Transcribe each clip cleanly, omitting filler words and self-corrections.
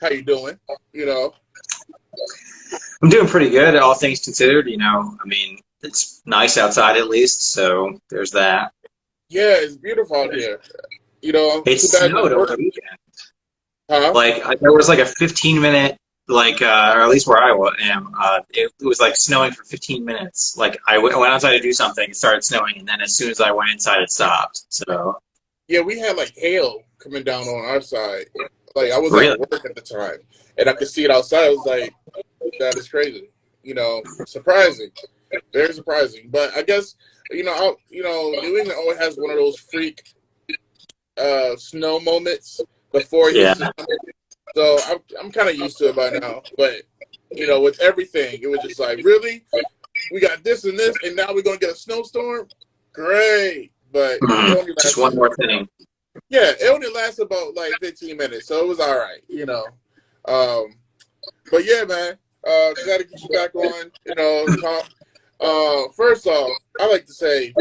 How you doing? You know. I'm doing pretty good, all things considered. I mean, it's nice outside at least, so there's that. Yeah, it's beautiful out here. You know, It too bad the snowed over work. the weekend. Huh? There was like a 15-minute, or at least where am, it was like snowing for 15 minutes. Like went outside to do something, it started snowing, and then as soon as I went inside, it stopped. So Yeah, we had like hail coming down on our side. Like I was at really, work at the time, and I could see it outside. I was like, that is crazy. You know, surprising, very surprising. But I guess New England always has one of those freak snow moments before you yeah. see. So I'm kind of used to it by now. But with everything, it was just like, really, we got this and this, and now we're gonna get a snowstorm. Great, but it only Just lasted. one more thing. Yeah, it only lasted about like 15 minutes, so it was all right. But yeah, man, glad to get you back on. Talk. First off, I like to say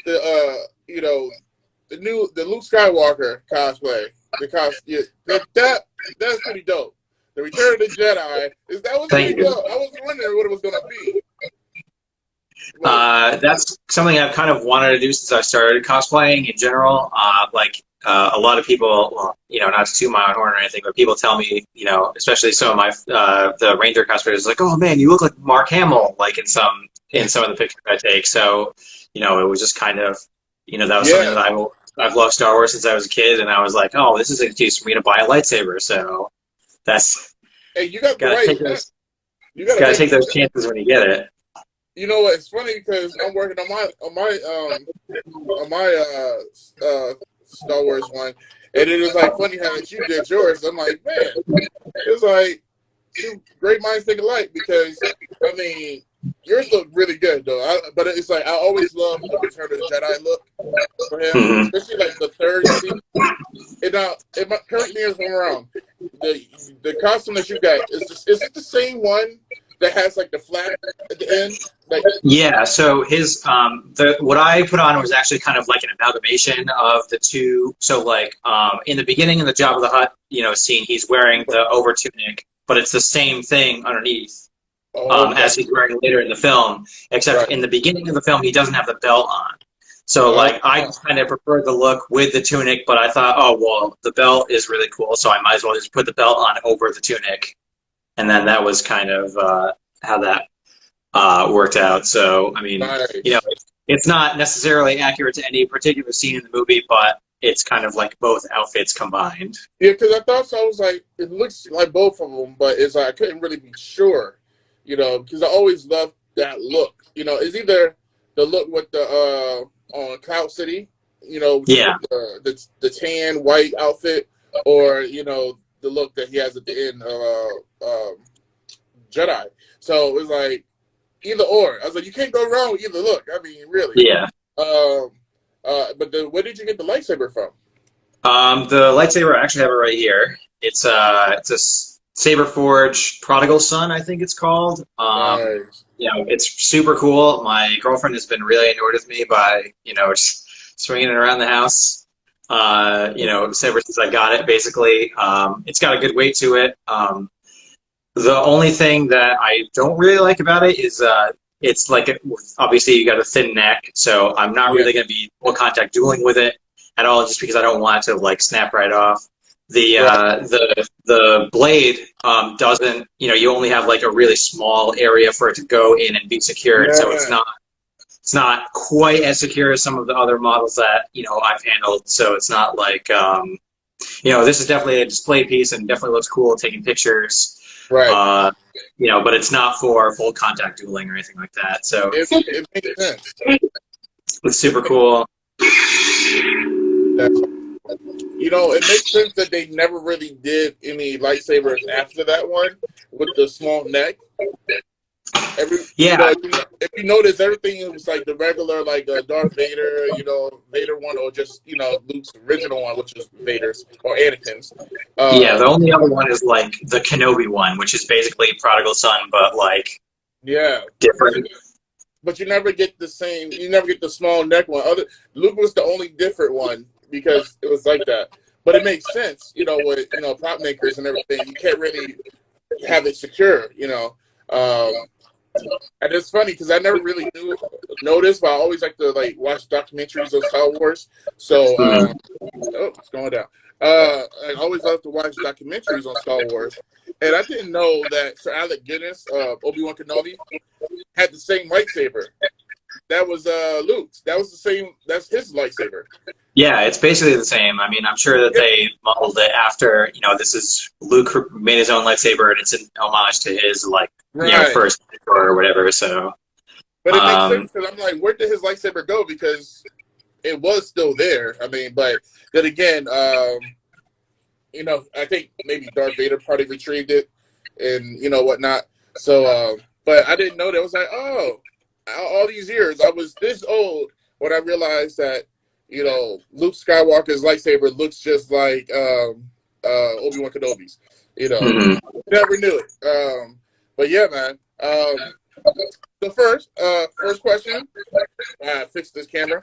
the Luke Skywalker cosplay, that's pretty dope. The Return of the Jedi that was Thank pretty you. dope. I was wondering what it was gonna be. That's something I've kind of wanted to do since I started cosplaying in general. A lot of people, well, not to toot my own horn or anything, but people tell me, especially some of my the Ranger cosplayers, like, oh man, you look like Mark Hamill, like in some of the pictures I take. So, it was just kind of, that was something that I've loved Star Wars since I was a kid, and I was like, oh, this is an excuse for me to buy a lightsaber. So that's Hey, you got the gotta right. take those, You got gotta take those chances when you get it. You know what? It's funny because I'm working on my Star Wars one, and it is like funny how that you did yours. I'm like, man, it's like two great minds think alike because I mean yours look really good though. But it's like I always love the Return of the Jedi look for him, especially like the third season. Correct me if I'm wrong. The costume that you got is it the same one that has like the flap at the end? Yeah, so his what I put on was actually kind of like an amalgamation of the two. So in the beginning of the Jabba the Hutt, scene, he's wearing the over tunic, but it's the same thing underneath as he's wearing later in the film, except in the beginning of the film he doesn't have the belt on. So I just kind of preferred the look with the tunic, but I thought, oh well, the belt is really cool, so I might as well just put the belt on over the tunic, and then that was kind of how that worked out. So, I mean, it's not necessarily accurate to any particular scene in the movie, but it's kind of like both outfits combined. Yeah, because I thought so. I was like, it looks like both of them, but it's like I couldn't really be sure, because I always loved that look. It's either the look with the on Cloud City, the tan white outfit, or the look that he has at the end of Jedi. So it was like either or. I was like, you can't go wrong with either look. I mean, really. Yeah. But where did you get the lightsaber from? The lightsaber, I actually have it right here. It's a Saber Forge Prodigal Son, I think it's called. Nice. It's super cool. My girlfriend has been really annoyed with me by, just swinging it around the house. Ever since I got it, basically. It's got a good weight to it. The only thing that I don't really like about it is it's like, obviously you got a thin neck, so I'm not really going to be full contact dueling with it at all, just because I don't want it to snap right off. The blade doesn't, you only have like a really small area for it to go in and be secured, so it's not quite as secure as some of the other models that I've handled. So it's not like this is definitely a display piece and definitely looks cool taking pictures. Right. But it's not for full contact dueling or anything like that. So it makes sense. It's super cool. It makes sense that they never really did any lightsabers after that one with the small neck. If you notice, everything was like the regular, like Darth Vader, Vader one, or just Luke's original one, which is Vader's or Anakin's. The only other one is like the Kenobi one, which is basically Prodigal Son, but different. But you never get the same. You never get the small neck one. Luke was the only different one because it was like that. but it makes sense, with prop makers and everything. You can't really have it secure, and it's funny because I never really noticed, but I always like to watch documentaries of Star Wars. So, Mhm. oh, it's going down. I always love to watch documentaries on Star Wars, and I didn't know that Sir Alec Guinness, Obi-Wan Kenobi, had the same lightsaber. That was Luke's. That was the same. That's his lightsaber. Yeah, it's basically the same. I mean, I'm sure that Yeah, they modeled it after, this is Luke made his own lightsaber and it's an homage to his, like, right. first or whatever. So, But it makes um, sense because I'm like, where did his lightsaber go? Because it was still there. I mean, but then again, I think maybe Darth Vader probably retrieved it and whatnot. So, but I didn't know that. I was like, oh, all these years I was this old when I realized that Luke Skywalker's lightsaber looks just like Obi-Wan Kenobi's. mhm. Never knew it. But yeah, man. So first question. Fix this camera.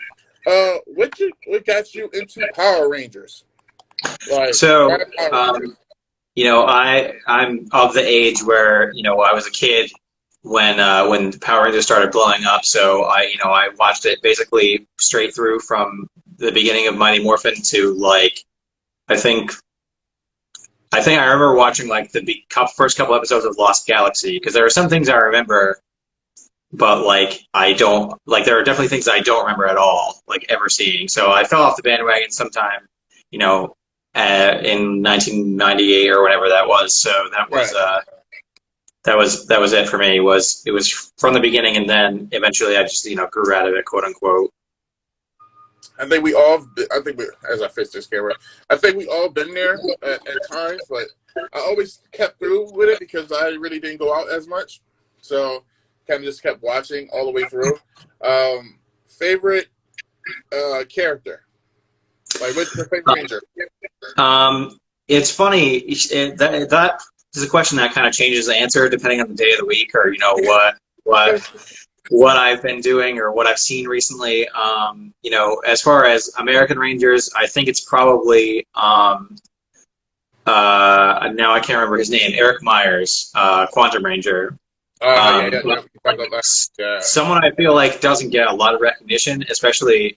What got you into Power Rangers? Like, So, why Power Rangers? I'm of the age where, I was a kid when Power Rangers started blowing up. So I watched it basically straight through from the beginning of Mighty Morphin to like, I think I remember watching like the first couple episodes of Lost Galaxy because there are some things I remember, but like I don't like there are definitely things I don't remember at all, like ever seeing. So I fell off the bandwagon sometime, you know, in 1998 or whatever that was. So Right. that was it for me. It was from the beginning, and then eventually I just grew out of it, quote unquote. I think we all. I think as I fix this camera, I think we all been there at times, but I always kept through with it because I really didn't go out as much. So kind of just kept watching all the way through. Favorite character? Like, what's your favorite ranger? It's funny that is a question that kind of changes the answer depending on the day of the week or what what I've been doing or what I've seen recently. As far as American Rangers, I think it's probably now I can't remember his name, Eric Myers, Quantum Ranger. Yeah, Um, yeah, yeah. Yeah. Someone I feel like doesn't get a lot of recognition, especially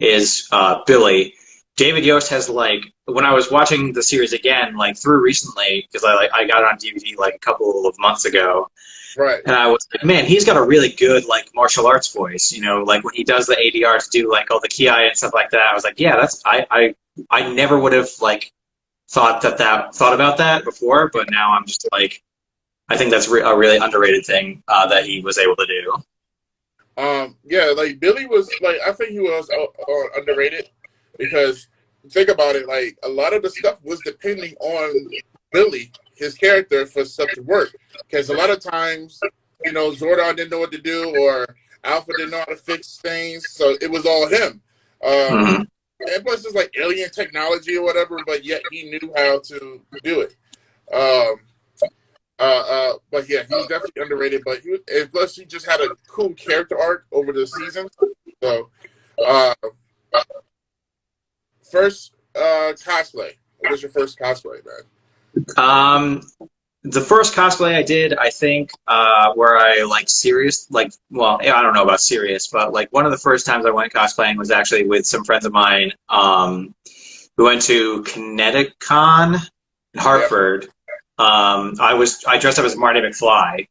is Billy. David Yost has like when I was watching the series again, like through recently because I got it on DVD like a couple of months ago, Right. and I was like, man, he's got a really good like martial arts voice. Like when he does the ADR to do like all the ki and stuff like that. I was like, yeah, that's I never would have like thought about that before, but now I'm just like I think that's a really underrated thing that he was able to do. Yeah, like Billy was like I think he was underrated because think about it, like a lot of the stuff was depending on Billy, his character, for stuff to work. Because a lot of times, Zordon didn't know what to do or Alpha didn't know how to fix things, so it was all him. Mm-hmm. And plus, it's like alien technology or whatever, but yet he knew how to do it. Um, but yeah, he was definitely underrated. But and plus, he just had a cool character arc over the season. So, uh, first cosplay. What was your first cosplay, man? The first cosplay I did, I think, where I like serious, like, well, I don't know about serious, but like one of the first times I went cosplaying was actually with some friends of mine. We went to ConnecticCon in Yep. Hartford. I dressed up as Marty McFly,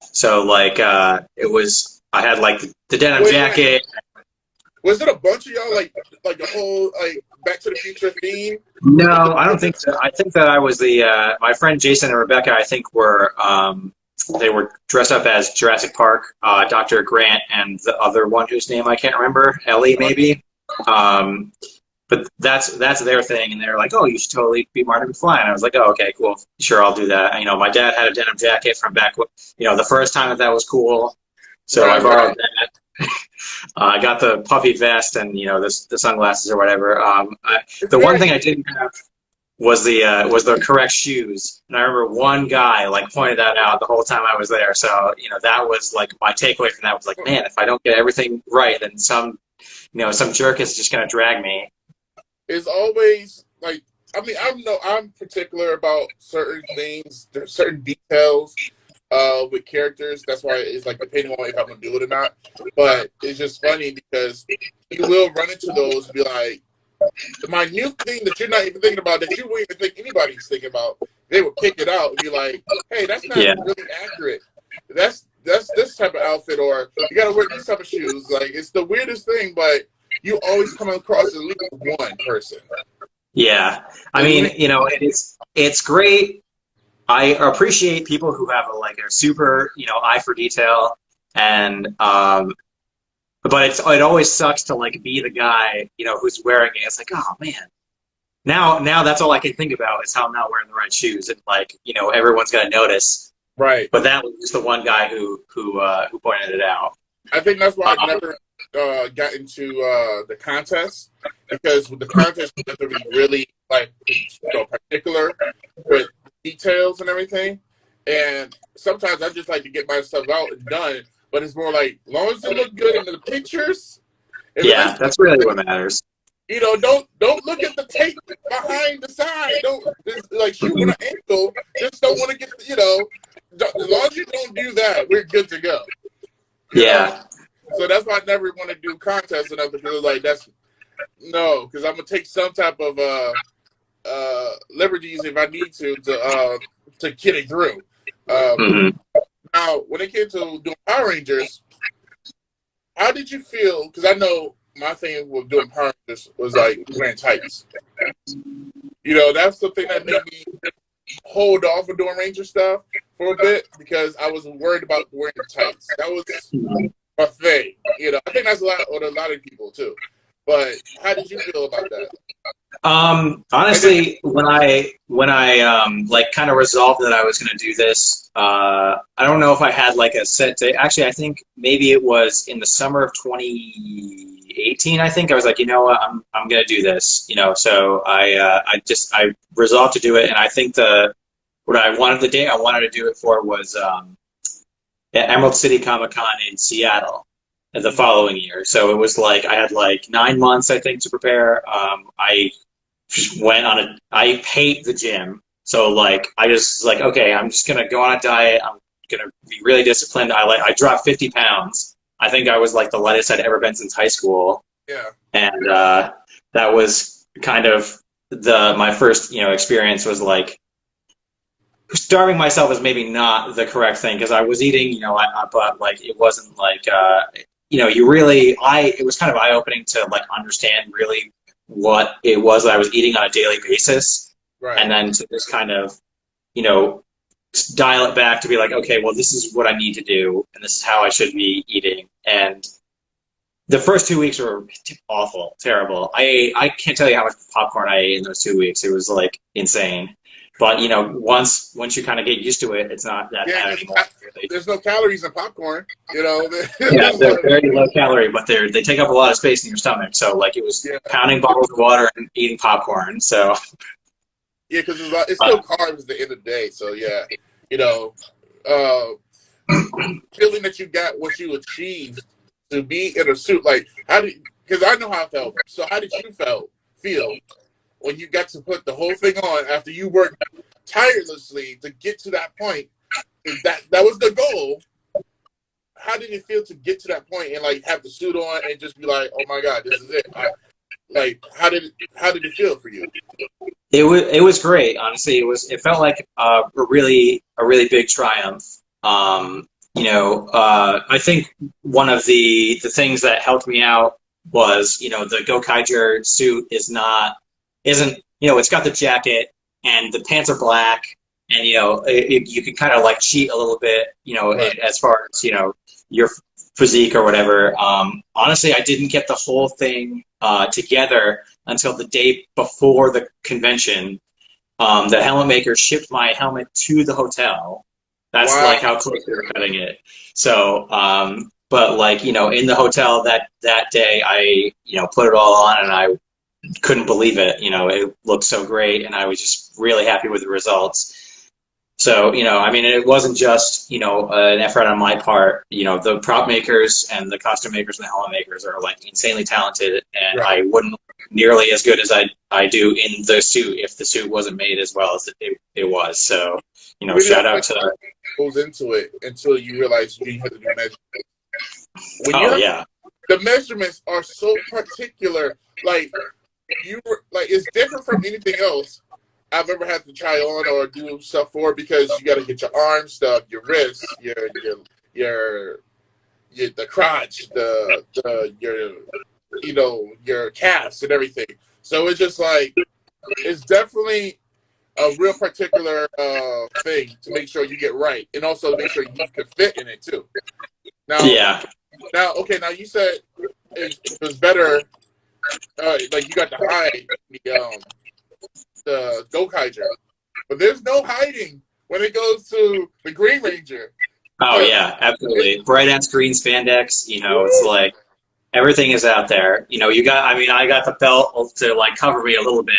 so like I had like the denim Wait, jacket. was it a bunch of y'all like the whole like Back to the Future theme? No, I don't think so. I think that I was my friend Jason and Rebecca. I think were they were dressed up as Jurassic Park, Dr. Grant, and the other one whose name I can't remember, Ellie maybe. But that's their thing, and they're like, "Oh, you should totally be Marty McFly." And I was like, "Oh, okay, cool, sure, I'll do that." My dad had a denim jacket from back, the first time that was cool, so I borrowed that. I got the puffy vest and the sunglasses or whatever. It's The one very thing I didn't have was the correct shoes, and I remember one guy like pointed that out the whole time I was there. So that was like my takeaway from that was like, man, if I don't get everything right, then some jerk is just gonna drag me. is always like, I mean, I'm particular about certain things, there's certain details with characters. That's why it's like depending on if I'm gonna do it or not. But it's just funny because you will run into those and be like, the minute thing that you're not even thinking about, that you wouldn't even think anybody's thinking about, they would pick it out and be like, hey, that's not really accurate. That's this type of outfit, or you gotta wear these type of shoes. Like, it's the weirdest thing, but you always come across at least one person. Yeah, I mean, you know, it's great. I appreciate people who have a super, you know, eye for detail, and but it always sucks to like be the guy, you know, who's wearing it. It's like, oh man, now that's all I can think about is how I'm not wearing the right shoes, and like, you know, everyone's gonna notice. Right. But that was just the one guy who pointed it out. I think that's why I never got into the contest, because with the contest you have to be really like, you know, particular with details and everything. And sometimes I just like to get my stuff out and done. But it's more like, as long as it look good in the pictures. Yeah, that's really what matters. You know, don't look at the tape behind the side. Don't just, like, shoot with an ankle. Just don't want to get, you know. As long as you don't do that, we're good to go. Yeah. So that's why I never want to do contests and everything. Because like because I'm gonna take some type of liberties if I need to get it through. Now, when it came to doing Power Rangers, how did you feel? Because I know my thing with doing Power Rangers was like wearing tights. You know, that's the thing that made me hold off of doing Ranger stuff for a bit, because I was worried about wearing tights. That was my thing. You know, I think that's a lot of people too. But how did you feel about that? Honestly, when I like kind of resolved that I was going to do this, I don't know if I had like a set date. Actually, I think maybe it was in the summer of 2018. I think I was like, you know what, I'm going to do this. You know, so I resolved to do it, and I think the day I wanted to do it for was at Emerald City Comic Con in Seattle the following year. So it was like I had like 9 months, I think, to prepare. I went on I hate the gym. So like I just like, okay, I'm just gonna go on a diet. I'm gonna be really disciplined. I dropped 50 pounds. I think I was like the lightest I'd ever been since high school. Yeah. And that was kind of my first, you know, experience was like, starving myself is maybe not the correct thing, because I was eating, you know, but like it wasn't like, you know, it was kind of eye-opening to like understand really what it was that I was eating on a daily basis. Right. And then to just kind of, you know, dial it back to be like, okay, well, this is what I need to do, and this is how I should be eating. And the first 2 weeks were awful, terrible. I can't tell you how much popcorn I ate in those 2 weeks. It was like insane. But you know, once you kind of get used to it, it's not that bad anymore. There's no calories in popcorn, you know. Yeah, they're very low calorie, but they take up a lot of space in your stomach. So like it was pounding bottles of water and eating popcorn. So yeah, because it's still carbs at the end of the day. So yeah, you know, feeling that you got what you achieved to be in a suit, like because I know how I felt. So how did you feel when you got to put the whole thing on after you worked tirelessly to get to that point? That was the goal. How did it feel to get to that point and like have the suit on and just be like, oh my God, this is it? Like, how did it feel for you? It was great, honestly. It felt like a really big triumph. You know, I think one of the things that helped me out was, you know, the Gokaiger suit isn't, you know, it's got the jacket and the pants are black, and, you know, you can kind of like cheat a little bit, you know, right, as far as, you know, your physique or whatever. Honestly, I didn't get the whole thing together until the day before the convention. The helmet maker shipped my helmet to the hotel. That's wow, like how close they were cutting it. So, but like, you know, in the hotel that day, I, you know, put it all on, and I couldn't believe it. You know, it looked so great, and I was just really happy with the results. So, you know, I mean, it wasn't just, you know, an effort on my part. You know, the prop makers and the costume makers and the helmet makers are like insanely talented, and right, I wouldn't nearly as good as I do in the suit if the suit wasn't made as well as it was. So, shout out to goes into it until you realize you have to do measurements. When oh yeah. The measurements are so particular. Like it's different from anything else I've ever had to try on or do stuff for, because you got to get your arms stuff, your wrists, your the crotch, your calves and everything. So it's just like, it's definitely a real particular thing to make sure you get right, and also to make sure you can fit in it too. Now, okay. Now you said it was better. Like you got to hide the Gokaiger, but there's no hiding when it goes to the Green Ranger. Oh yeah, absolutely. Bright ass green spandex. It's like everything is out there. I got the belt to like cover me a little bit.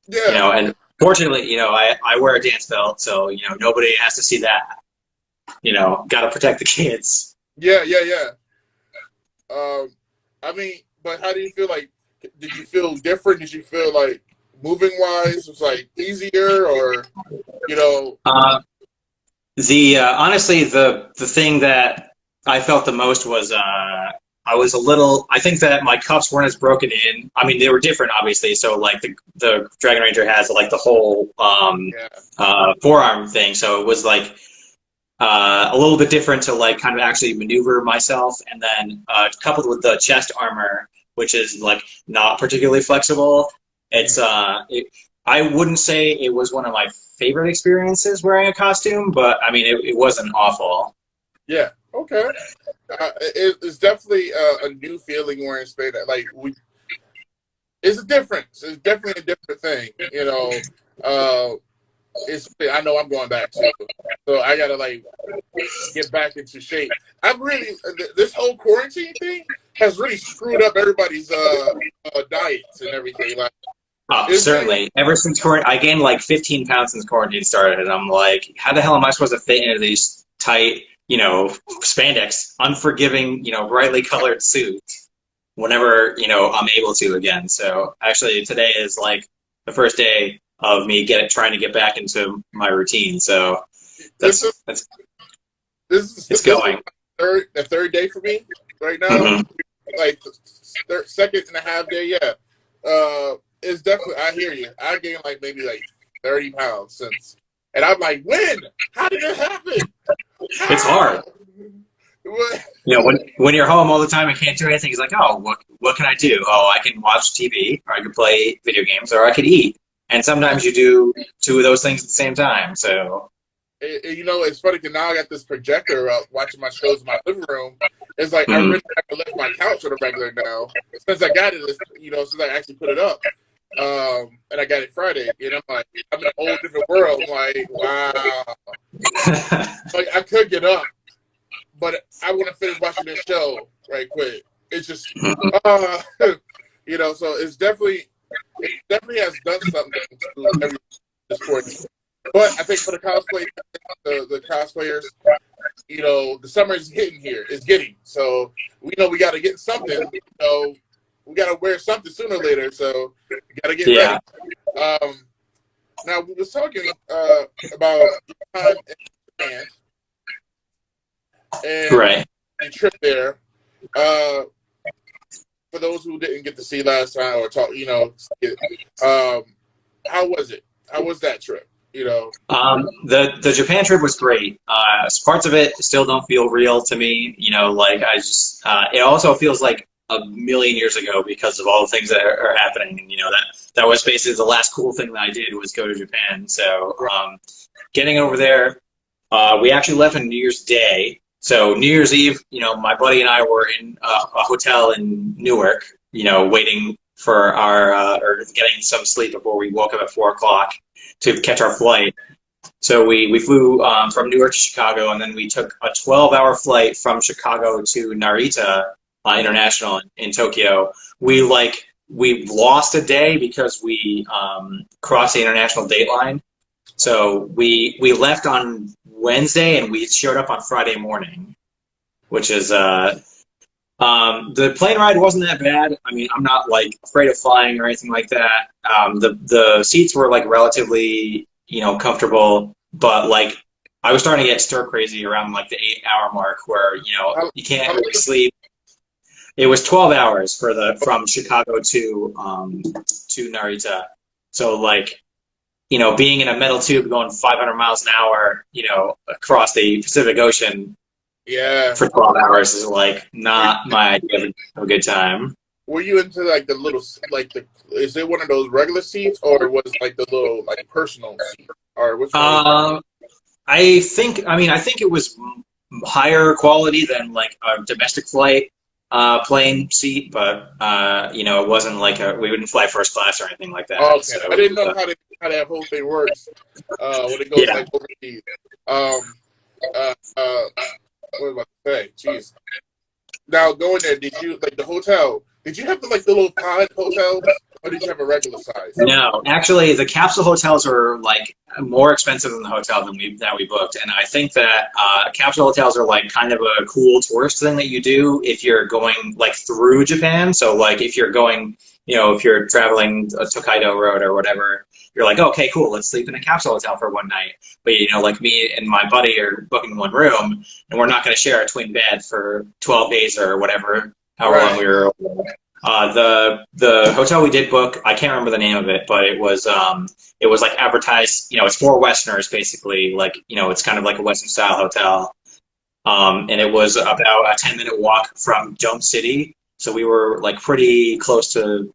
Yeah. And fortunately, I wear a dance belt, so nobody has to see that. Got to protect the kids. Yeah. But how do you feel? Like, did you feel different? Did you feel like moving wise was like easier, or honestly, the thing that I felt the most was I think that my cuffs weren't as broken in. I mean, they were different, obviously. So like the Dragon Ranger has like the whole forearm thing. So it was like a little bit different to like kind of actually maneuver myself. And then coupled with the chest armor, which is like not particularly flexible. It's I wouldn't say it was one of my favorite experiences wearing a costume, but I mean, it wasn't awful. Yeah. Okay. It's definitely a new feeling wearing spandex. Like it's a difference. It's definitely a different thing. I know I'm going back to, so I gotta like get back into shape. This whole quarantine thing has really screwed up everybody's diets and everything. Like, certainly. Ever since quarantine, I gained like 15 pounds since quarantine started, and I'm like, how the hell am I supposed to fit into these tight, spandex, unforgiving, brightly colored suits whenever, I'm able to again. So actually today is like the first day of me trying to get back into my routine. So it's going. The third day for me right now. Mm-hmm. Like second and a half day. Yeah. It's definitely, I hear you. I gained like maybe like 30 pounds since, and I'm like, when? How did it happen? It's hard. When you're home all the time and can't do anything, it's like, oh, what can I do? Oh, I can watch TV, or I can play video games, or I could eat. And sometimes you do two of those things at the same time. So, it's funny because now I got this projector up watching my shows in my living room. It's like I really have to lift my couch on a regular now since I got it. Since I actually put it up. And I got it Friday, I'm like, I'm in a whole different world. I'm like, wow. Like, I could get up, but I want to finish watching this show right quick. It's just, so it definitely has done something to every sport. But I think for the cosplay, the cosplayers, the summer is hitting here. It's getting. So we know we got to get something. We got to wear something sooner or later. So we got to get ready. Now, we was talking about time in Japan and the trip there. For those who didn't get to see last time or talk, how was it? How was that trip? The Japan trip was great. Parts of it still don't feel real to me. Like I just, it also feels like a million years ago because of all the things that are happening. And, that was basically the last cool thing that I did was go to Japan. So, getting over there, we actually left on New Year's Day. So New Year's Eve, my buddy and I were in a hotel in Newark, waiting for or getting some sleep before we woke up at 4 o'clock to catch our flight. So we flew from Newark to Chicago, and then we took a 12-hour flight from Chicago to Narita International in Tokyo. We lost a day because we crossed the international date line. So we left on Wednesday and we showed up on Friday morning, which is The plane ride wasn't that bad. I mean, I'm not like afraid of flying or anything like that. The seats were like relatively, comfortable, but like I was starting to get stir crazy around like the 8 hour mark where, How, you can't how, really sleep. It was 12 hours for from Chicago to Narita. So like, being in a metal tube going 500 miles an hour, across the Pacific Ocean yeah. for 12 hours is like not my idea of a good time. Were you into like the little like the? Is it one of those regular seats or was it like the little like personal seat or which one was that? Um, I think it was higher quality than like a domestic flight plane seat, but it wasn't like we wouldn't fly first class or anything like that. Oh, okay, So I didn't know how that whole thing works when it goes yeah. like overseas. Um, what was I about to say? Jeez. Now going there, did you like the hotel? Did you have the like the little pod hotels, or did you have a regular size? No, actually, the capsule hotels are like more expensive than the hotel that we booked, and I think that capsule hotels are like kind of a cool tourist thing that you do if you're going like through Japan. So like if you're going, if you're traveling a Tokaido Road or whatever, you're like, okay, cool, let's sleep in a capsule hotel for one night. But like me and my buddy are booking one room, and we're not going to share a twin bed for 12 days or whatever, however long we were. The hotel we did book, I can't remember the name of it, but it was like advertised, it's for Westerners basically, like, it's kind of like a Western style hotel. And it was about a 10-minute walk from Dome City. So we were like pretty close to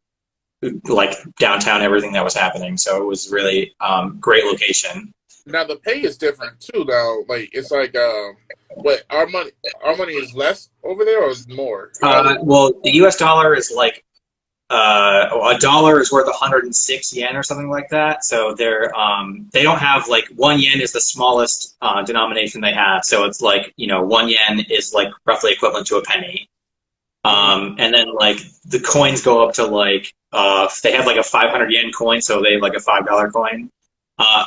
like downtown, everything that was happening. So it was really great location. Now the pay is different too. Now, like it's like what our money is less over there or is more? Well, the U.S. dollar is like a dollar is worth 106 yen or something like that. So they don't have like 1 yen is the smallest denomination they have. So it's like 1 yen is like roughly equivalent to a penny. And then like the coins go up to like they have like a 500 yen coin, so they have like a $5 coin.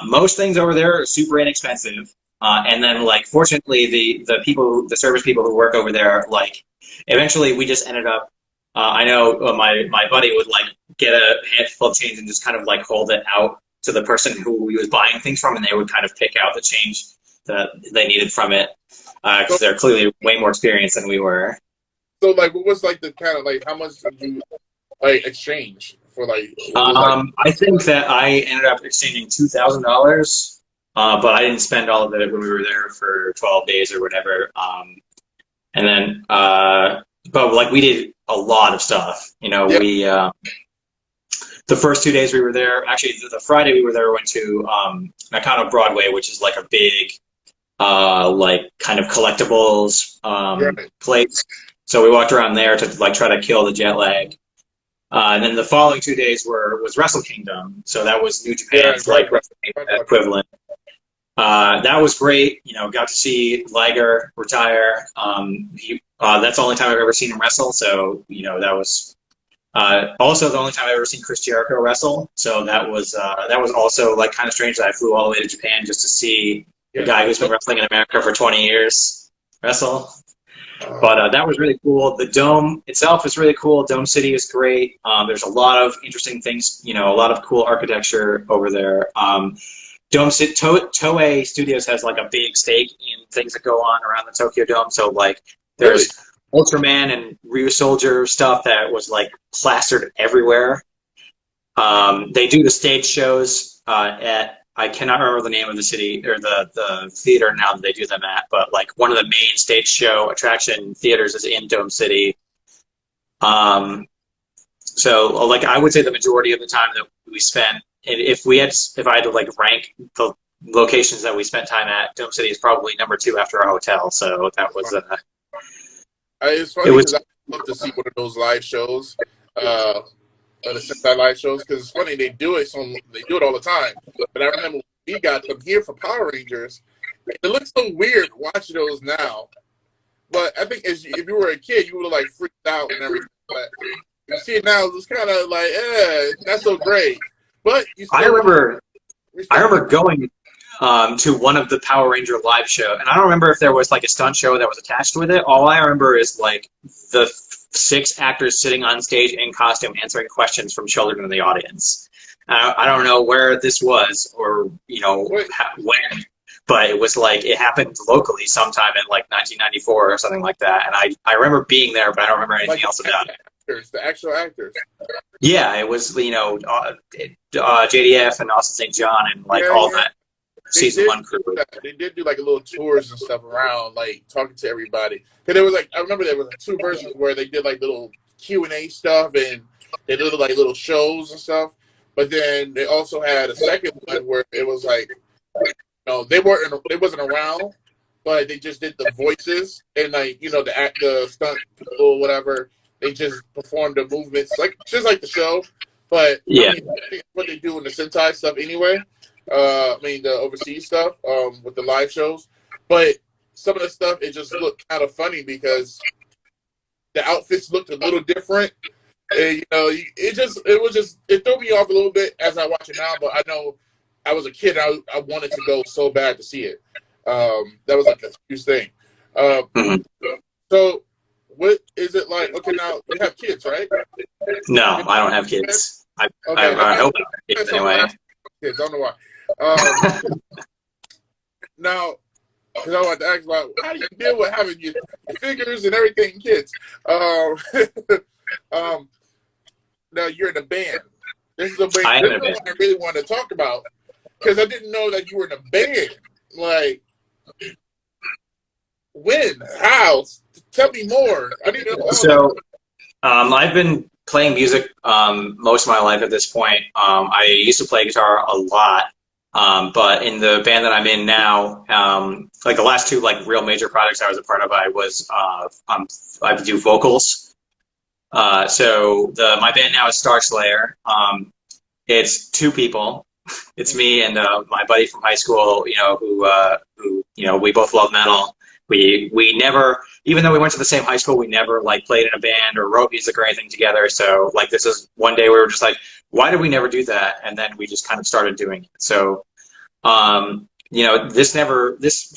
Most things over there are super inexpensive. And then like fortunately the service people who work over there, like eventually we just ended up I know my buddy would like get a handful of change and just kind of like hold it out to the person who he was buying things from, and they would kind of pick out the change that they needed from it because they're clearly way more experienced than we were. So like, what was like the kind of like how much did you like exchange for like? I think that I ended up exchanging $2,000, but I didn't spend all of it when we were there for 12 days or whatever. And then, but like we did a lot of stuff. We the first 2 days we were there. Actually, the Friday we were there, we went to Nakano Broadway, which is like a big, like kind of collectibles place. So we walked around there to like try to kill the jet lag. And then the following 2 days was Wrestle Kingdom. So that was New Japan's like Wrestle Kingdom equivalent. That was great. Got to see Liger retire. That's the only time I've ever seen him wrestle. So that was also the only time I've ever seen Chris Jericho wrestle. So that was also like kind of strange that I flew all the way to Japan just to see the guy who's been wrestling in America for 20 years wrestle. But that was really cool. The Dome itself is really cool. Dome City is great. There's a lot of interesting things, a lot of cool architecture over there. Dome City, Toei Studios has like a big stake in things that go on around the Tokyo Dome. So like there's Ultraman and Ryu Soldier stuff that was like plastered everywhere. They do the stage shows at, I cannot remember the name of the city or the theater now that they do them at, but like one of the main stage show attraction theaters is in Dome City. So like I would say the majority of the time that we spent, if I had to like rank the locations that we spent time at, Dome City is probably number 2 after our hotel. So that was it's funny because I love to see one of those live shows, the Sentai live shows, because it's funny they do it all the time. But I remember when we got them here for Power Rangers, it looks so weird watching those now. But I think if you were a kid, you would have like freaked out and everything. But you see it now, it's kind of like, not so great. But I remember going to one of the Power Ranger live show, and I don't remember if there was like a stunt show that was attached with it. All I remember is like the 6 actors sitting on stage in costume answering questions from children in the audience. I don't know where this was or, you know, when, but it was like, it happened locally sometime in like 1994 or something like that. And I remember being there, but I don't remember anything else about it. The actual actors. Yeah, it was, you know, JDF and Austin St. John and like all that season 1 crew. They did do like a little tours and stuff around, like talking to everybody. Because there was like, I remember there was like 2 versions where they did like little Q&A stuff and they did like little shows and stuff. But then they also had a second one where it was like, you know, they wasn't around, but they just did the voices and like, you know, the stunt people, whatever. They just performed the movements, like just like the show. But yeah, I mean, I think what they do in the Sentai stuff anyway. I mean, the overseas stuff with the live shows. But some of the stuff, it just looked kind of funny because the outfits looked a little different. And, you know, it threw me off a little bit as I watch it now. But I know I was a kid. I wanted to go so bad to see it. That was like a huge thing. So what is it like? Okay, now you have kids, right? No, I don't have kids. I hope I don't have kids anyway. Kids, don't know why. Now, because I want to ask about how do you deal with having your figures and everything, kids? Now you're in a band. This is a band I really want to talk about because I didn't know that you were in a band. Like, when? How? Tell me more. I need to know. So, I've been playing music most of my life at this point. I used to play guitar a lot, but in the band that I'm in now, like the last 2 like real major projects I was a part of, I do vocals. So my band now is SLAYER. It's 2 people. It's me and my buddy from high school. You know, who you know, we both love metal. We never, even though we went to the same high school, we never like played in a band or wrote music or anything together. So like this is one day we were just like, why did we never do that? And then we just kind of started doing it. So, you know, this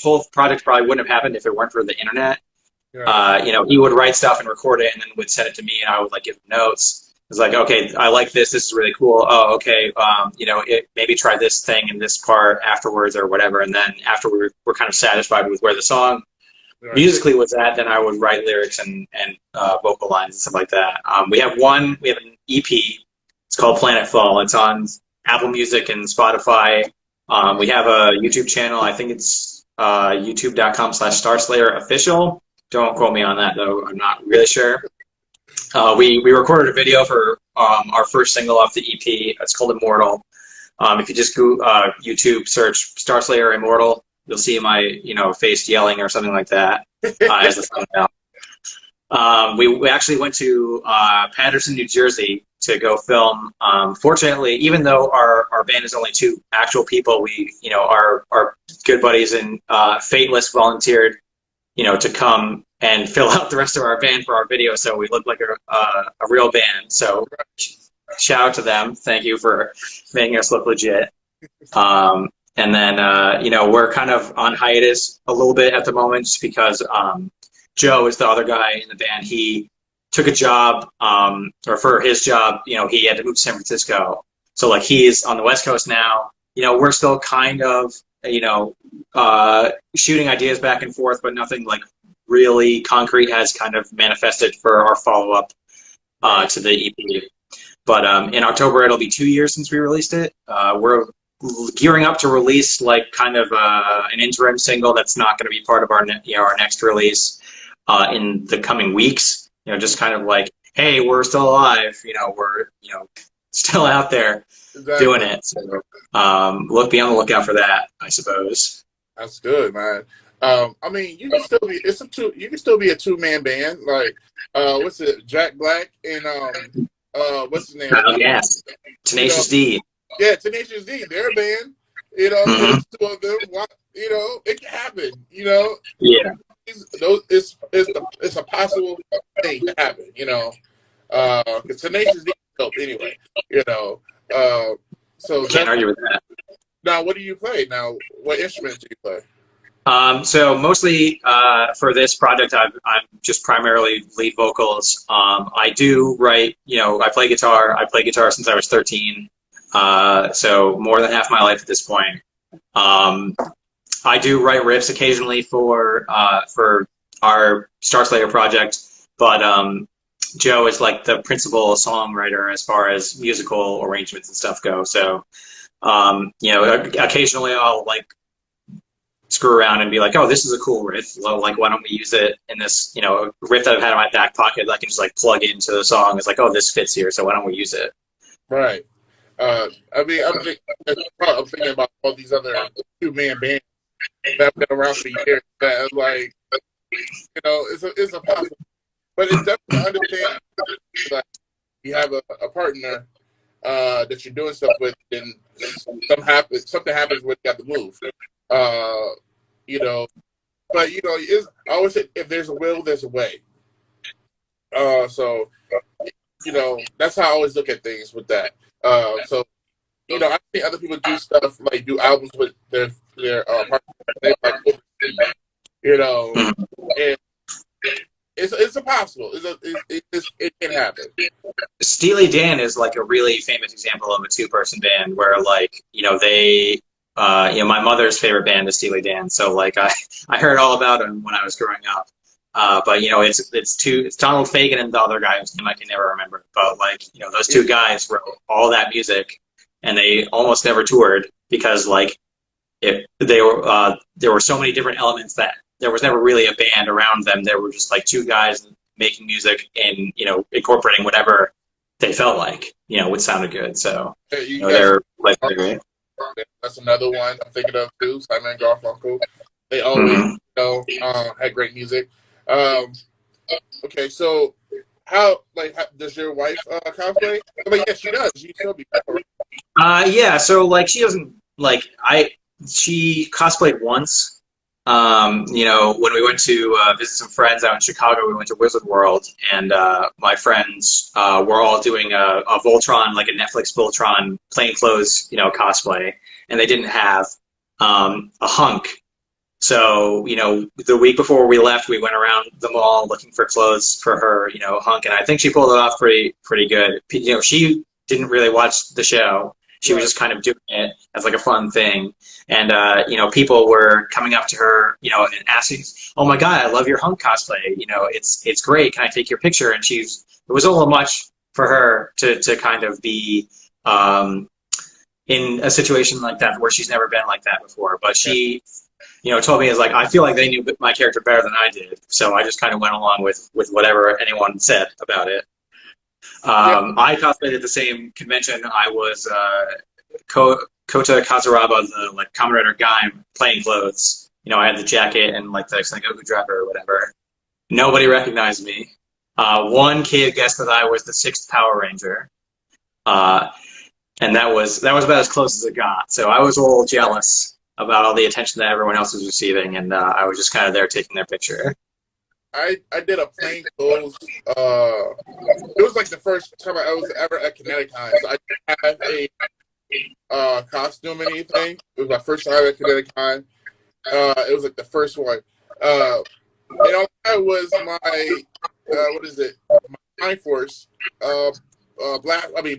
whole project probably wouldn't have happened if it weren't for the internet. Yeah. You know, he would write stuff and record it and then would send it to me and I would like give him notes. It's like, okay, I like this. This is really cool. Oh, okay. You know, maybe try this thing in this part afterwards or whatever. And then after we're kind of satisfied with where the song musically was at, then I would write lyrics and vocal lines and stuff like that. We have an EP. It's called Planetfall. It's on Apple Music and Spotify. We have a YouTube channel. I think it's youtube.com/StarSlayerOfficial. Don't quote me on that though. I'm not really sure. We recorded a video for our first single off the EP. It's called Immortal. If you just go YouTube search StarSlayer Immortal, you'll see my face yelling or something like that as the thumbnail. We actually went to Paterson, New Jersey to go film. Fortunately, even though our band is only 2 actual people, our good buddies and Fateless volunteered to come and fill out the rest of our band for our video, so we look like a real band. So shout out to them. Thank you for making us look legit. And then, we're kind of on hiatus a little bit at the moment just because Joe is the other guy in the band. He took a job, or for his job, he had to move to San Francisco. So, like, he's on the West Coast now. We're still kind of, shooting ideas back and forth, but nothing, like, really concrete has kind of manifested for our follow-up to the EP. But in October, it'll be 2 years since we released it. We're gearing up to release like kind of an interim single that's not going to be part of our our next release in the coming weeks. Just kind of like, hey, we're still alive. We're still out there doing it. So be on the lookout for that, I suppose. That's good, man. I mean, you can still be you can still be a 2-man band. Like what's it, Jack Black and what's his name? Yes, Tenacious D. Yeah, Tenacious D, they're a band. There's 2 of them. It can happen. Yeah. It's a possible thing to happen. Because Tenacious D is dope anyway. So can't argue with that. Now, what do you play? Now, what instruments do you play? So mostly for this project, I'm just primarily lead vocals. I do write, I play guitar. I play guitar since I was 13, so more than half my life at this point. I do write riffs occasionally for our SLAYER project, but Joe is like the principal songwriter as far as musical arrangements and stuff go. So, occasionally I'll like screw around and be like, oh, this is a cool riff. Well, like, why don't we use it in this, riff that I've had in my back pocket that I can just like plug into the song. It's like, oh, this fits here, so why don't we use it? Right. I mean, I'm thinking about all these other two-man bands that have been around for years that, like, it's a possible. But it's definitely understand that you have a partner that you're doing stuff with, and something happens when you have to move. But I always say if there's a will, there's a way. So that's how I always look at things with that. So I think other people do stuff like do albums with their partners, and it's impossible. It can happen. Steely Dan is like a really famous example of a two-person band where, like, they, my mother's favorite band is Steely Dan, so like I heard all about them when I was growing up. But it's Donald Fagen and the other guy whose name I can never remember. But like those two guys wrote all that music, and they almost never toured because like there were so many different elements that there was never really a band around them. There were just like two guys making music and incorporating whatever they felt like what sounded good. So they're like great. That's another one I'm thinking of too. Simon and Garfunkel. They always had great music. Okay, so how does your wife cosplay? Yeah, she does. She still be. Yeah. So like she doesn't like she cosplayed once. When we went to visit some friends out in Chicago, we went to Wizard World, and my friends were all doing a Voltron, like a Netflix Voltron plainclothes, cosplay, and they didn't have a hunk. So, the week before we left, we went around the mall looking for clothes for her, hunk, and I think she pulled it off pretty good. She didn't really watch the show. She was just kind of doing it as like a fun thing. And, people were coming up to her, and asking, oh my God, I love your hunk cosplay. It's great. Can I take your picture? And it was a little much for her to kind of be in a situation like that where she's never been like that before. But she, told me, like, I feel like they knew my character better than I did. So I just kind of went along with whatever anyone said about it. I cosplayed at the same convention. I was Kota Kazuraba, the like Kamen Rider guy playing clothes. I had the jacket and like the Sengoku dropper or whatever. Nobody recognized me. One kid guessed that I was the 6th Power Ranger, and that was about as close as it got. So I was a little jealous about all the attention that everyone else was receiving, and I was just kind of there taking their picture. I did a plain clothes. It was like the first time I was ever at Kineticon. So I didn't have a costume or anything. It was my first time at Kineticon. It was like the first one. That was my my Time Force.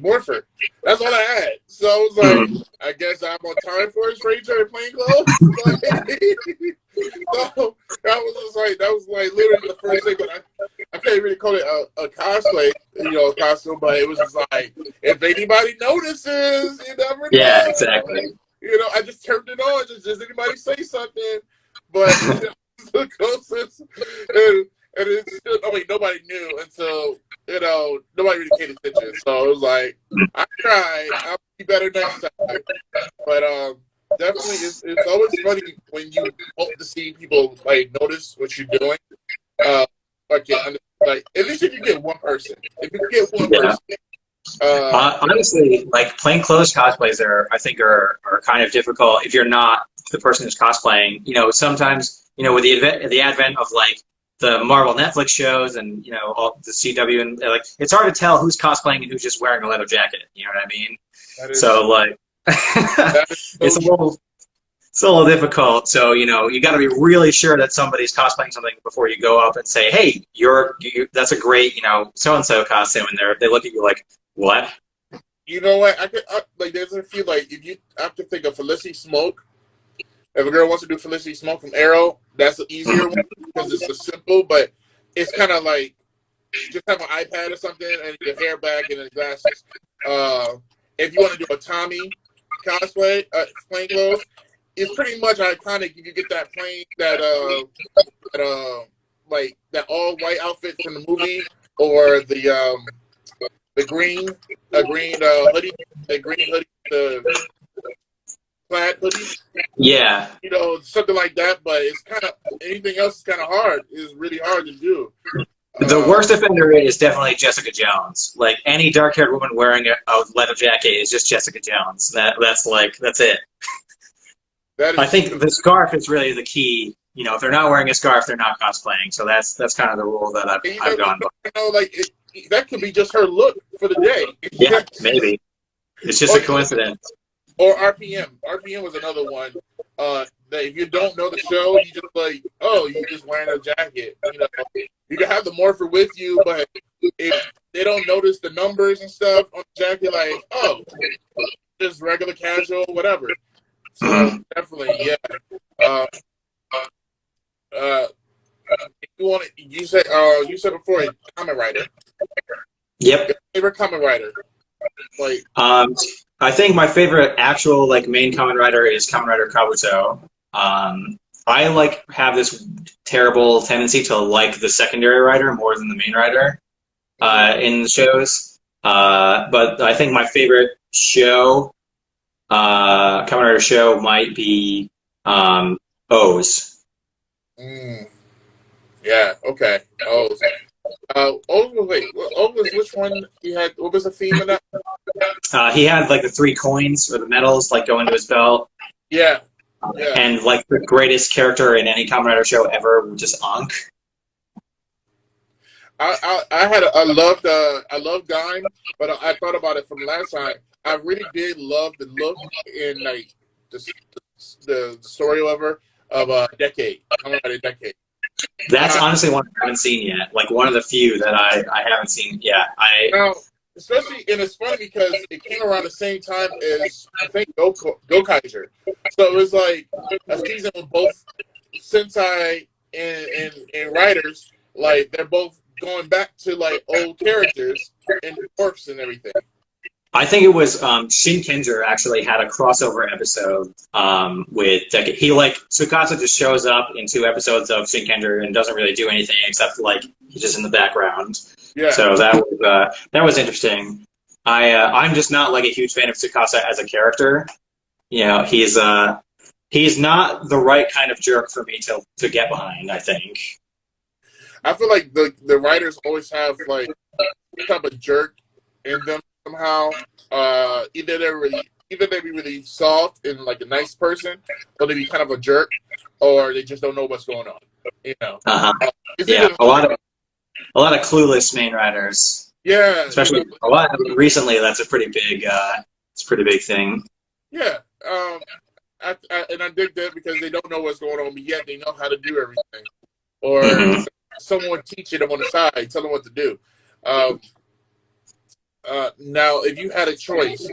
Morpher. That's all I had. So I was like, I guess I'm on Time Force Ranger and plain clothes. So that was literally the first thing. But I can't really call it a cosplay, costume. But it was just like, if anybody notices, you never know. Yeah, exactly. I just turned it on. Does anybody say something? But the closest, and it's still, nobody knew until nobody really paid attention. So it was like, I tried. I'll be better next time. But definitely, it's always funny when you hope to see people like notice what you're doing. Like at least if you get one person, person. Honestly, like plain clothes cosplays are kind of difficult if you're not the person who's cosplaying. Sometimes with the advent of like the Marvel Netflix shows and all the CW and like it's hard to tell who's cosplaying and who's just wearing a leather jacket. You know what I mean? So like it's a little it's a little difficult. So, you know, you got to be really sure that somebody's cosplaying something before you go up and say, "Hey, that's a great, you know, so and so costume," and they look at you like, "What?" You know what? Like there's a few like if you have to think of Felicity Smoke. If a girl wants to do Felicity Smoke from Arrow, that's the easier one because it's a simple, but it's kind of like just have an iPad or something and your hair back and the glasses. If you want to do a Tommy cosplay, plain clothes, it's pretty much iconic. You can get that like that all white outfit from the movie, or the green hoodie, the green hoodie, the plaid hoodie. Yeah. You know, something like that. But it's kind of anything else is kind of hard. It's really hard to do. The worst offender is definitely Jessica Jones. Like any dark-haired woman wearing a leather jacket is just Jessica Jones. That's it. I think the scarf is really the key. You know, if they're not wearing a scarf, they're not cosplaying. So that's kind of the rule that I've gone by. You know, like that could be just her look for the day. Yeah, maybe. It's just a coincidence. Or RPM. RPM was another one. That if you don't know the show, you just like, oh, you just wearing a jacket. You know, you can have the morpher with you, but if they don't notice the numbers and stuff on the jacket, like, oh, just regular casual, whatever. So definitely, yeah. You said before, comic writer. Yep. Your favorite comic writer. Like, I think my favorite actual like main Kamen Rider is Kamen Rider Kabuto. I like have this terrible tendency to like the secondary writer more than the main writer in the shows. But I think my favorite show, Kamen Rider show, might be O's. Yeah. Okay. O's. Wait. O's was which one he had? What was the theme of that? He had like the 3 coins or the medals like go into his belt. Yeah. Yeah. And like the greatest character in any Kamen Rider show ever, which is Ankh. I loved Dime, but I thought about it from last time. I really did love the look in like the story of Decade. Kamen Rider Decade. That's honestly one I haven't seen yet. Like one of the few that I haven't seen. Yeah, Now, especially, and it's funny because it came around the same time as I think Gokaiger. So it was like a season with both Sentai and writers, like they're both going back to like old characters and corpse and everything. I think it was Shinkenger actually had a crossover episode with Decade. He like Tsukasa just shows up in 2 episodes of Shinkenger and doesn't really do anything except like he's just in the background. Yeah. So that was interesting. I'm just not like a huge fan of Tsukasa as a character. You know, he's not the right kind of jerk for me to get behind, I think. I feel like the writers always have like some type of jerk in them somehow. Either they be really soft and like a nice person, or they be kind of a jerk, or they just don't know what's going on. You know. Yeah, a lot of clueless main writers. Yeah. Especially recently. That's a pretty big. It's a pretty big thing. Yeah. I dig that because they don't know what's going on, but yet they know how to do everything. Or someone teaching them on the side, tell them what to do. Now, if you had a choice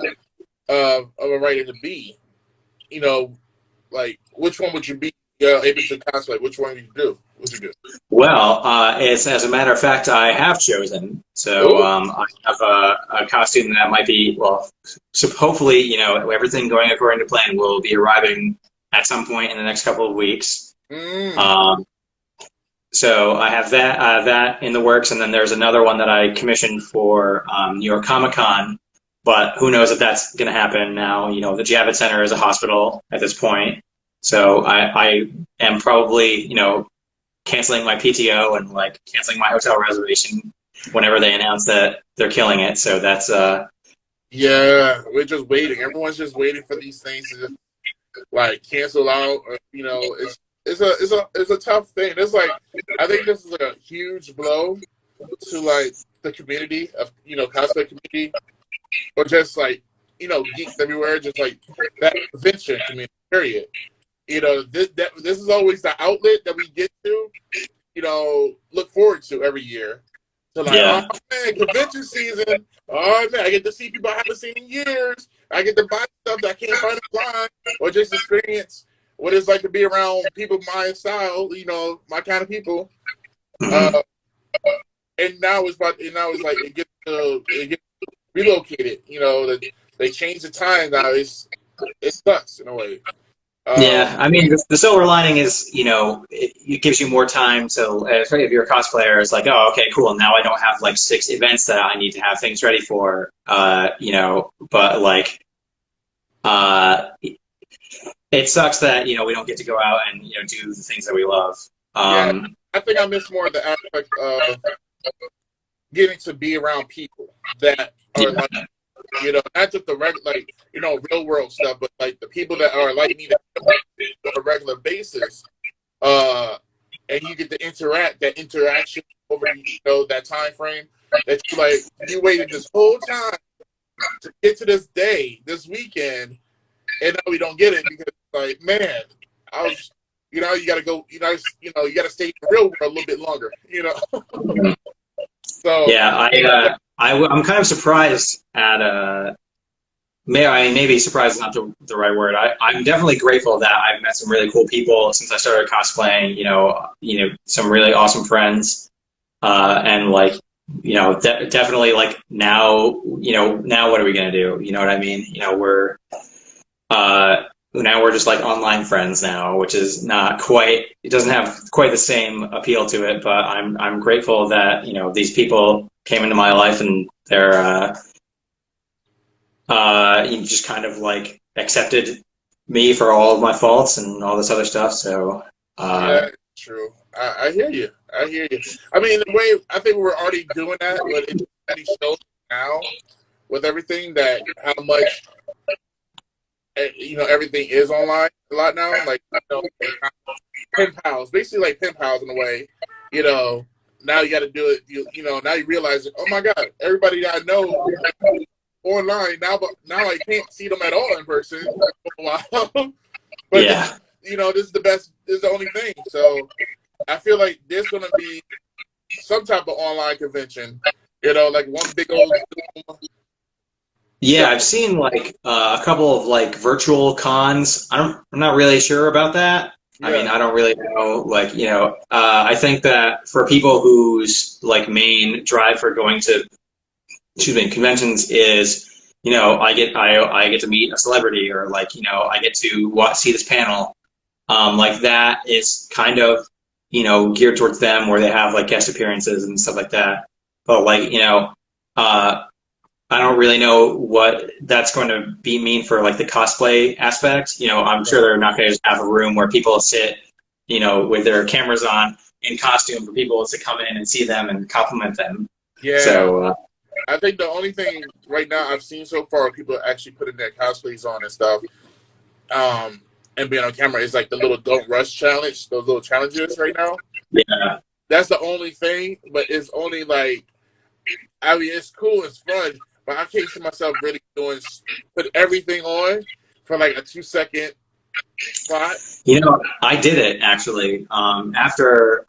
of a writer to be, you know, like which one would you be able to cosplay? Which one would you do? Well, as a matter of fact, I have chosen. So I have a costume that might be, well, so hopefully, you know, everything going according to plan will be arriving at some point in the next couple of weeks. So I have that in the works, and then there's another one that I commissioned for New York Comic Con, but who knows if that's going to happen now. You know, the Javits Center is a hospital at this point, so I am probably, you know, canceling my PTO and like canceling my hotel reservation whenever they announce that they're killing it. So that's yeah, we're just waiting. Everyone's just waiting for these things to just like cancel out. Or, you know, it's a tough thing. It's like I think this is a huge blow to like the community of, you know, cosplay community, or just like, you know, geeks everywhere, just like that convention community. Period. you know, this is always the outlet that we get to, you know, look forward to every year. So like, Yeah. oh man, convention season. Oh man, I get to see people I haven't seen in years. I get to buy stuff that I can't find online, or just experience what it's like to be around people my style, you know, my kind of people. Mm-hmm. And now it's like it gets relocated. You know, they changed the time now. It sucks in a way. Yeah, I mean, the silver lining is, you know, it gives you more time to, if you're a cosplayer, it's like, oh, okay, cool. Now I don't have like 6 events that I need to have things ready for, you know, but like, it sucks that, you know, we don't get to go out and, you know, do the things that we love. Yeah, I think I miss more of the aspect of getting to be around people that are like, you know, not just the regular, like, you know, real world stuff, but like the people that are like me that on a regular basis, and you get to that interaction over, you know, that time frame that you waited this whole time to get to this day, this weekend, and now we don't get it because, like, man, you know, you gotta go, you gotta stay in the real world a little bit longer, you know. So yeah, I'm kind of surprised at maybe surprised is not the right word. I'm definitely grateful that I've met some really cool people since I started cosplaying. You know, some really awesome friends, and like, you know, definitely like now, you know, now what are we gonna do? You know what I mean? You know, now we're just like online friends now, which is not quite, it doesn't have quite the same appeal to it, but I'm grateful that, you know, these people came into my life and they're you just kind of like accepted me for all of my faults and all this other stuff. So yeah, true. I hear you. I hear you. I mean, the way I think we're already doing that, but it already shows now with everything that how much, you know, everything is online a lot now. Like, you know, pen pals, basically like pen pals in a way. You know, now you got to do it. You know, now you realize, oh my God, everybody I know online now, but now I can't see them at all in person for a while. But yeah, you know, this is the best. This is the only thing. So I feel like there's gonna be some type of online convention. You know, like one big old. yeah. I've seen like a couple of like virtual cons. I'm not really sure about that. Yeah. I mean, I don't really know. Like, you know, I think that for people whose like main drive for going to conventions is, you know, I get to meet a celebrity, or like, you know, I get to see this panel. Like that is kind of, you know, geared towards them, where they have like guest appearances and stuff like that. But like, you know, I don't really know what that's going to mean for like the cosplay aspect. You know, I'm sure they're not going to just have a room where people sit, you know, with their cameras on in costume for people to come in and see them and compliment them. Yeah. So I think the only thing right now I've seen so far, people actually putting their cosplays on and stuff, and being on camera, is like the little "Don't Rush" challenge. Those little challenges right now. yeah, That's the only thing, but it's only like, I mean, it's cool, it's fun, but I can't see myself really put everything on for like a 2-second spot. you know, I did it actually. After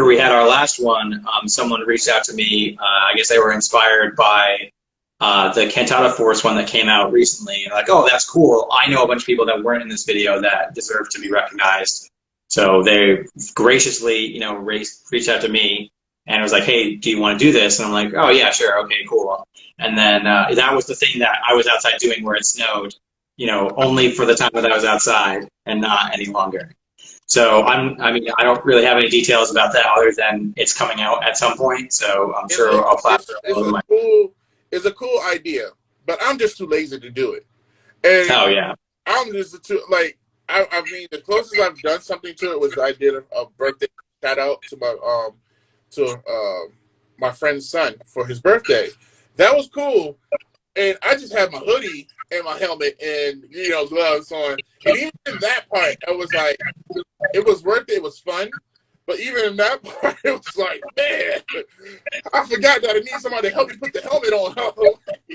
we had our last one, someone reached out to me. I guess they were inspired by the Cantata Force one that came out recently. And like, oh, that's cool. I know a bunch of people that weren't in this video that deserve to be recognized. So they graciously, you know, reached out to me and was like, hey, do you want to do this? And I'm like, oh, yeah, sure. Okay, cool. And then that was the thing that I was outside doing where it snowed, you know, only for the time that I was outside and not any longer. So I mean, I don't really have any details about that other than it's coming out at some point. So I'm sure I'll plaster it all over my. It's a cool idea, but I'm just too lazy to do it. And oh yeah, I'm just too like. I mean, the closest I've done something to it was I did a birthday shout out to my friend's son for his birthday. That was cool, and I just had my hoodie and my helmet and, you know, gloves on. And even in that part, I was like, it was worth it. It was fun. But even in that part, it was like, man, I forgot that I need somebody to help me put the helmet on.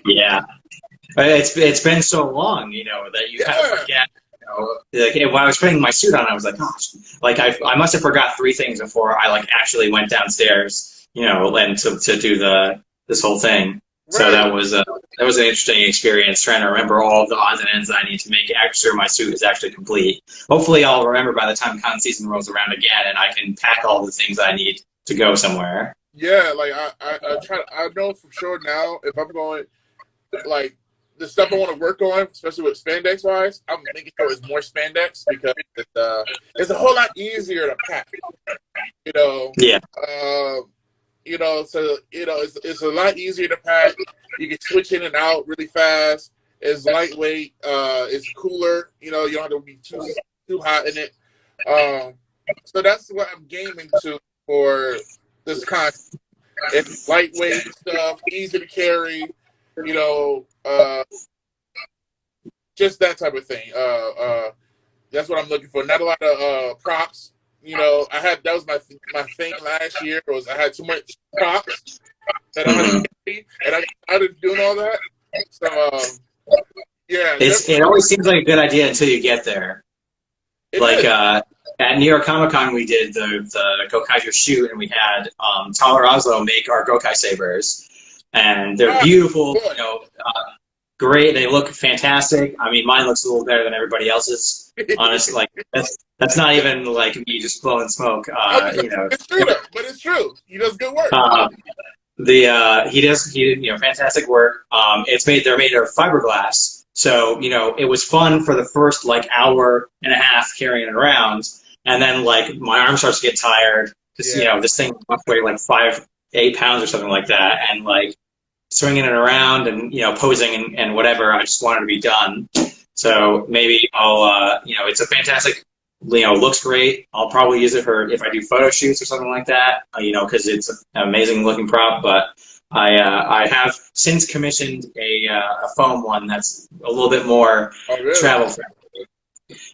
yeah. It's been so long, you know, that you kind of forget like when I was putting my suit on, I was like, gosh, like I must have forgot 3 things before I like actually went downstairs, and to do this whole thing. So Right. that was an interesting experience trying to remember all of the odds and ends that I need to make sure my suit is actually complete. Hopefully, I'll remember by the time con season rolls around again, and I can pack all the things I need to go somewhere. Yeah, like I know for sure now if I'm going, like the stuff I want to work on, especially with spandex wise, I'm making sure it's more spandex because it's a whole lot easier to pack. Yeah. So it's a lot easier to pack. You can switch in and out really fast. It's lightweight. It's cooler. You don't have to be too hot in it. So that's what I'm gaming to for this concept. It's lightweight stuff, easy to carry. Just that type of thing. That's what I'm looking for. Not a lot of props. That was my thing last year was I had too much props that I had to carry, and I started doing all that. So yeah, it always seems like a good idea until you get there. At New York Comic Con, we did the Gokaiger shoot, and we had Tyler Oslo make our Gokai sabers, and they're beautiful. Great. They look fantastic. I mean, mine looks a little better than everybody else's. Honestly, like that's not even like me just blowing smoke. It's true, but it's true. He does good work. He did fantastic work. They're made of fiberglass, so it was fun for the first like hour and a half carrying it around, and then like my arm starts to get tired because this thing must weigh like 5-8 pounds or something like that, and like swinging it around and posing and whatever. I just wanted to be done. So maybe I'll it's a fantastic, looks great. I'll probably use it for if I do photo shoots or something like that. Because it's an amazing looking prop. But I have since commissioned a foam one that's a little bit more travel friendly.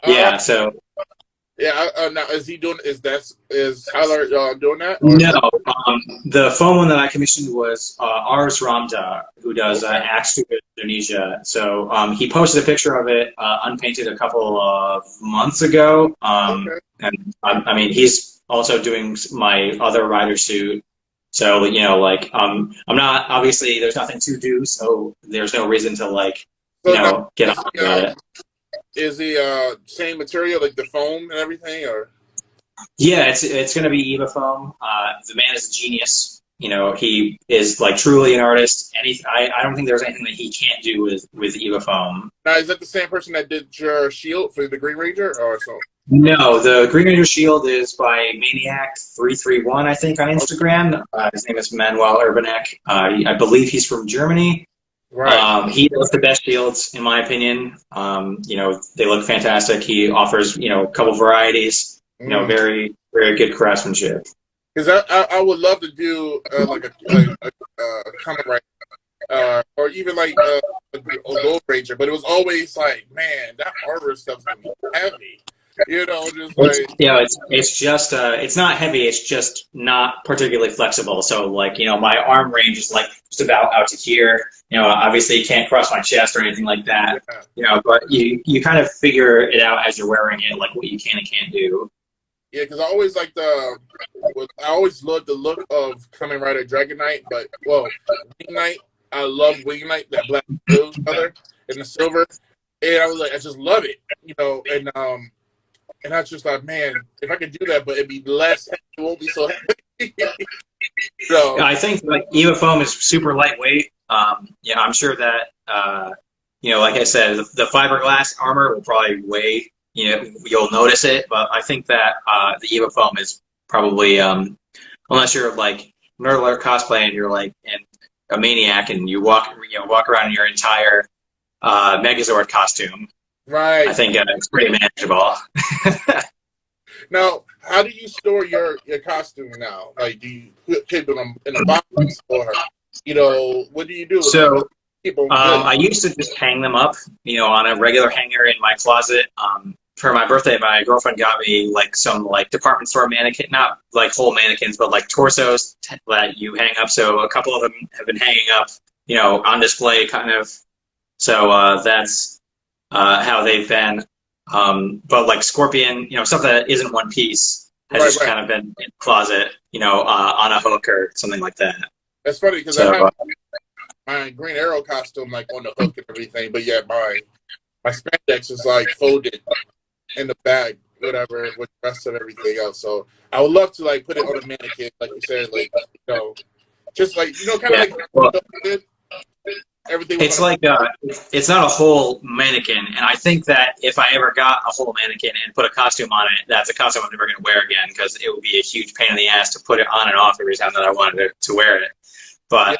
Yeah. So. Yeah, now is he doing? Is Tyler doing that? No, the foam one that I commissioned was Ars Ramda, who does Axe to Indonesia. So he posted a picture of it unpainted a couple of months ago, and I mean he's also doing my other rider suit. So I'm not obviously there's nothing to do, so there's no reason to get on about it. Is the same material, like the foam and everything, or? Yeah, it's going to be Eva foam. The man is a genius. He is like truly an artist. I don't think there's anything that he can't do with Eva foam. Now, is that the same person that did your shield for the Green Ranger, or so? No, the Green Ranger shield is by Maniac331, I think, on Instagram. His name is Manuel Urbanek. I believe he's from Germany. Right. He does the best shields, in my opinion. They look fantastic. He offers, a couple varieties. Very, very good craftsmanship. Because I would love to do like a comic writer, or even like a Gold Ranger, but it was always like, man, that armor stuff's gonna be heavy. Just like it's just it's not heavy. It's just not particularly flexible. So my arm range is like just about out to here. Obviously you can't cross my chest or anything like that. Yeah. But you kind of figure it out as you're wearing it, like what you can and can't do. Yeah, because I always I always loved the look of Kamen Rider Dragon Knight, but Wing Knight, I love Wing Knight, that black blue color and the silver, and I was like, I just love it, and I was just like, man, if I could do that, but it'd be less heavy, it won't be so heavy. So I think Eva foam is super lightweight. I'm sure that like I said, the fiberglass armor will probably weigh. You'll notice it, but I think that the Eva foam is probably unless you're like Nerd Alert Cosplay and you're like a maniac and you walk around in your entire Megazord costume. Right. I think it's pretty manageable. Now, how do you store your costume now? Like, do you keep them in a box, or what do you do? So, I used to just hang them up, on a regular hanger in my closet. For my birthday, my girlfriend got me some department store mannequin, not like whole mannequins, but like torsos that you hang up. So a couple of them have been hanging up, on display, kind of. So that's how they've been. But like Scorpion, stuff that isn't one piece has just kind of been in the closet, on a hook or something like that. That's funny because I have my Green Arrow costume like on the hook and everything, but yeah, my spandex is like folded in the bag, whatever, with the rest of everything else. So I would love to like put it on a mannequin, like you said, like just like kind of like everything. It's like it's not a whole mannequin, and I think that if I ever got a whole mannequin and put a costume on it, that's a costume I'm never going to wear again because it would be a huge pain in the ass to put it on and off every time that I wanted to wear it. But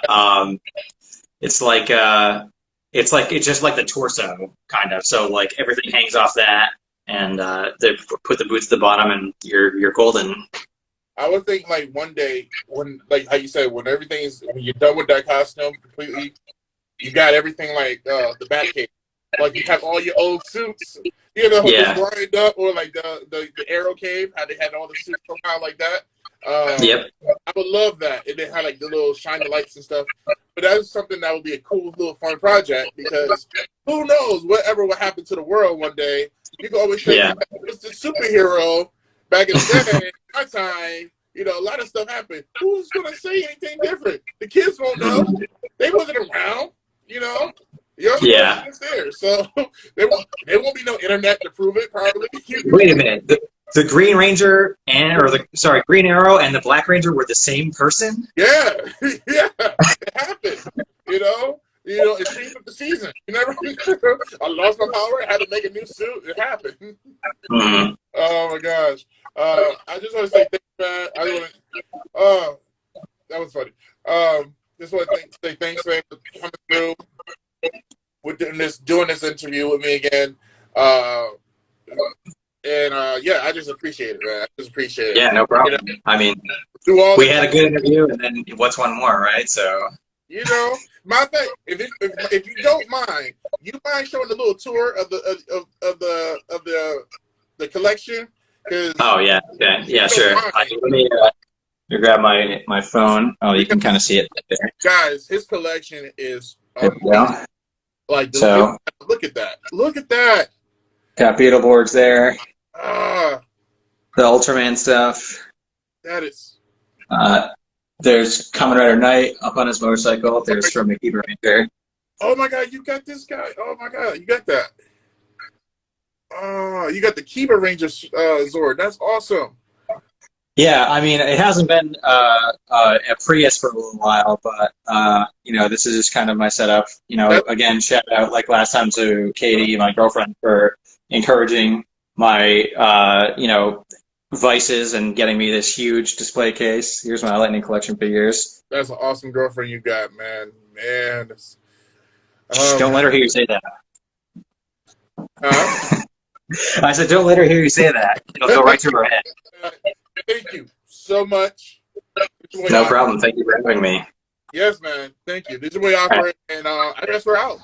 it's just like the torso kind of. So like everything hangs off that, and they put the boots at the bottom, and you're golden. I would think like one day when, like how you said, when you're done with that costume completely, you got everything like the Batcave. Like you have all your old suits, just lined up, or like the Arrow Cave, how they had all the suits somehow like that. Yep. I would love that. And they had like the little shiny lights and stuff. But that is something that would be a cool little fun project because who knows whatever will happen to the world one day. You can always say it's the superhero back in the day, my time. A lot of stuff happened. Who's gonna say anything different? The kids won't know. They wasn't around. There, so there won't be no internet to prove it. Probably. Wait a minute. The Green Ranger Green Arrow and the Black Ranger were the same person? Yeah, yeah, it happened. It changed with the season. You never. I lost my power. I had to make a new suit. It happened. Mm-hmm. Oh my gosh. I just want to say thanks, man. That was funny. Just want to say thanks, man, for coming through with doing this interview with me again. I just appreciate it, man. I just appreciate it. Yeah, no problem. I mean, we had a good interview, and then what's one more, right? So. My thing. If you don't mind, you mind showing a little tour of the collection? Oh yeah, okay, yeah, sure. Let me grab my phone. Oh, you can kind of see it there. Guys, his collection is like look at that. Look at that. Got Beetleborgs there. The Ultraman stuff. That is. There's Kamen Rider Knight up on his motorcycle. There's from the Keeper Ranger. Oh my God, you got this guy. Oh my God, you got that. Oh, you got the Keeper Ranger Zord. That's awesome. Yeah, I mean, it hasn't been a Prius for a little while, but this is just kind of my setup. Again, shout out like last time to Katie, my girlfriend, for encouraging my vices and getting me this huge display case. Here's my Lightning Collection figures. That's an awesome girlfriend you got, man. Don't let her hear you say that. Huh? I said, don't let her hear you say that. It'll go right through her head. Thank you so much. No problem. Thank you for having me. Yes, man. Thank you. This is way awkward, and I guess we're out.